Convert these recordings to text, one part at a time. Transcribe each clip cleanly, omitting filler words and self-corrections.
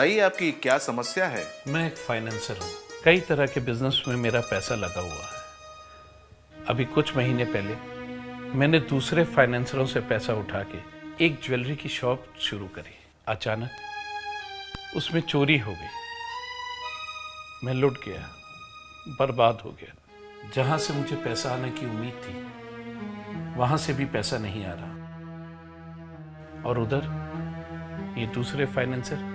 बताइए आपकी क्या समस्या है। मैं एक फाइनेंसर हूँ। कई तरह के बिजनेस में मेरा पैसा लगा हुआ है। अभी कुछ महीने पहले मैंने दूसरे फाइनेंसरों से पैसा उठा के एक ज्वेलरी की शॉप शुरू करी। अचानक उसमें चोरी हो गई। मैं लुट गया, बर्बाद हो गया। जहां से मुझे पैसा आने की उम्मीद थी वहां से भी पैसा नहीं आ रहा। और उधर ये दूसरे फाइनेंसर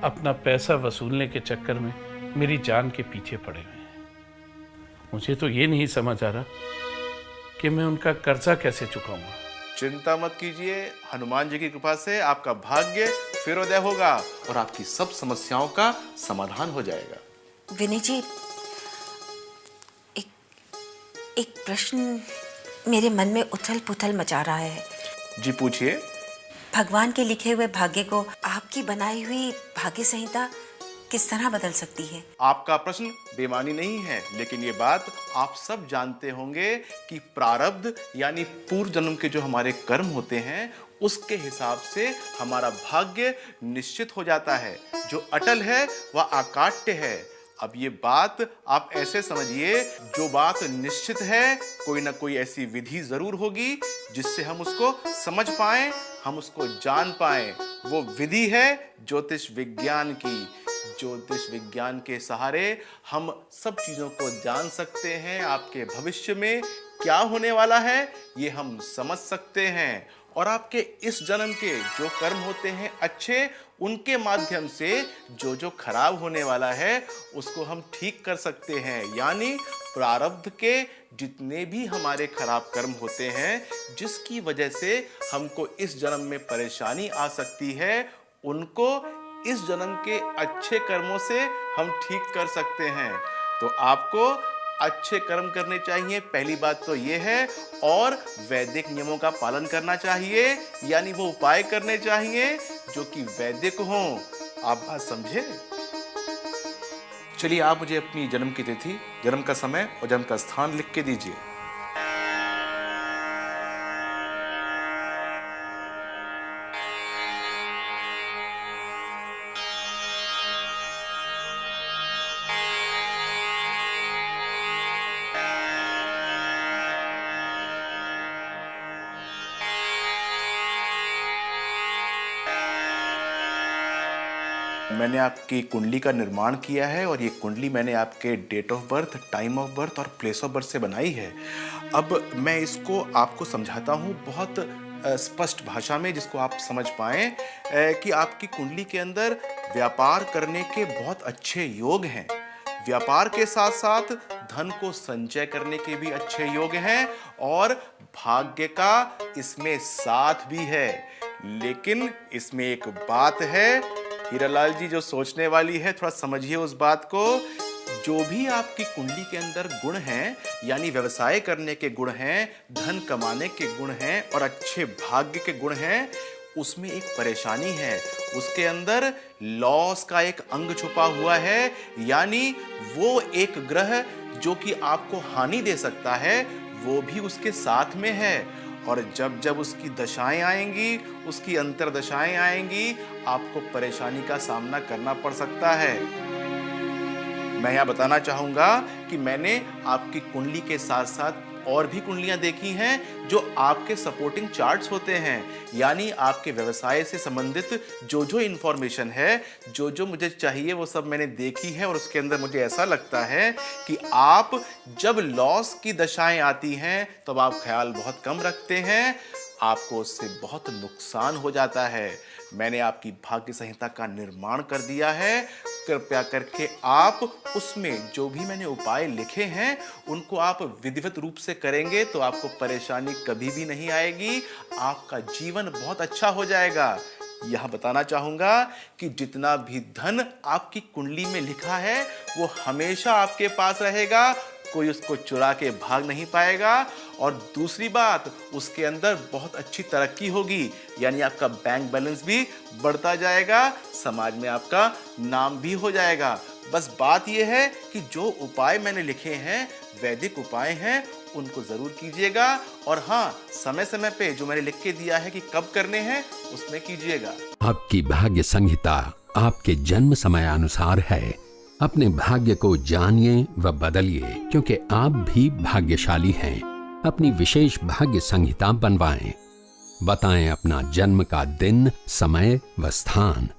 अपना पैसा वसूलने के चक्कर में मेरी जान के पीछे पड़े हुए हैं। मुझे तो ये नहीं समझ आ रहा कि मैं उनका कर्जा कैसे चुकाऊंगा। चिंता मत कीजिए, हनुमान जी की कृपा से आपका भाग्य फिर उदय होगा और आपकी सब समस्याओं का समाधान हो जाएगा। विनय जी, एक प्रश्न मेरे मन में उथल पुथल मचा रहा है। जी पूछिए। भगवान के लिखे हुए भाग्य को आपकी बनाई हुई भाग्य संहिता किस तरह बदल सकती है? आपका प्रश्न बेमानी नहीं है, लेकिन ये बात आप सब जानते होंगे कि प्रारब्ध यानी पूर्व जन्म के जो हमारे कर्म होते हैं उसके हिसाब से हमारा भाग्य निश्चित हो जाता है। जो अटल है वह अकाट्य है। अब ये बात आप ऐसे समझिए, जो बात निश्चित है कोई ना कोई ऐसी विधि जरूर होगी जिससे हम उसको समझ पाएं, हम उसको जान पाएं। वो विधि है ज्योतिष विज्ञान की। ज्योतिष विज्ञान के सहारे हम सब चीजों को जान सकते हैं। आपके भविष्य में क्या होने वाला है ये हम समझ सकते हैं, और आपके इस जन्म के जो कर्म होते हैं अच्छे, उनके माध्यम से जो जो खराब होने वाला है उसको हम ठीक कर सकते हैं। यानी प्रारब्ध के जितने भी हमारे खराब कर्म होते हैं जिसकी वजह से हमको इस जन्म में परेशानी आ सकती है, उनको इस जन्म के अच्छे कर्मों से हम ठीक कर सकते हैं। तो आपको अच्छे कर्म करने चाहिए, पहली बात तो ये है, और वैदिक नियमों का पालन करना चाहिए, यानी वो उपाय करने चाहिए जो कि वैदिक हों। आप बात समझे? चलिए आप मुझे अपनी जन्म की तिथि, जन्म का समय और जन्म का स्थान लिख के दीजिए। मैंने आपकी कुंडली का निर्माण किया है और ये कुंडली मैंने आपके date of birth, time of birth और प्लेस ऑफ बर्थ से बनाई है। अब मैं इसको आपको समझाता हूँ बहुत स्पष्ट भाषा में, जिसको आप समझ पाएं कि आपकी कुंडली के अंदर व्यापार करने के बहुत अच्छे योग हैं। व्यापार के साथ साथ धन को संचय करने के भी अच्छे योग हैं और भाग्य का इसमें साथ भी है। लेकिन इसमें एक बात है हीरालाल जी जो सोचने वाली है, थोड़ा समझिए उस बात को। जो भी आपकी कुंडली के अंदर गुण हैं, यानी व्यवसाय करने के गुण हैं, धन कमाने के गुण हैं और अच्छे भाग्य के गुण हैं, उसमें एक परेशानी है। उसके अंदर लॉस का एक अंग छुपा हुआ है, यानी वो एक ग्रह जो कि आपको हानि दे सकता है वो भी उसके साथ में है। और जब जब उसकी दशाएं आएंगी, उसकी अंतर्दशाएं आएंगी, आपको परेशानी का सामना करना पड़ सकता है। मैं यहाँ बताना चाहूँगा कि मैंने आपकी कुंडली के साथ साथ और भी कुंडलियाँ देखी हैं जो आपके सपोर्टिंग चार्ट्स होते हैं, यानी आपके व्यवसाय से संबंधित जो जो इन्फॉर्मेशन है, जो जो मुझे चाहिए वो सब मैंने देखी है। और उसके अंदर मुझे ऐसा लगता है कि आप जब लॉस की दशाएं आती हैं तब आप ख्याल बहुत कम रखते हैं, आपको उससे बहुत नुकसान हो जाता है। मैंने आपकी भाग्य संहिता का निर्माण कर दिया है। कृपया करके आप उसमें जो भी मैंने उपाय लिखे हैं उनको आप विधिवत रूप से करेंगे तो आपको परेशानी कभी भी नहीं आएगी, आपका जीवन बहुत अच्छा हो जाएगा। यह बताना चाहूँगा कि जितना भी धन आपकी कुंडली में लिखा है वो हमेशा आपके पास रहेगा, कोई उसको चुरा के भाग नहीं पाएगा। और दूसरी बात, उसके अंदर बहुत अच्छी तरक्की होगी, यानी आपका बैंक बैलेंस भी बढ़ता जाएगा, समाज में आपका नाम भी हो जाएगा। बस बात यह है कि जो उपाय मैंने लिखे हैं वैदिक उपाय हैं, उनको जरूर कीजिएगा। और हाँ, समय समय पे जो मैंने लिख के दिया है कि कब करने हैं उसमें कीजिएगा। आपकी भाग्य संहिता आपके जन्म समयानुसार है। अपने भाग्य को जानिए व बदलिए, क्योंकि आप भी भाग्यशाली हैं। अपनी विशेष भाग्य संहिता बनवाएं। बताएं अपना जन्म का दिन, समय व स्थान।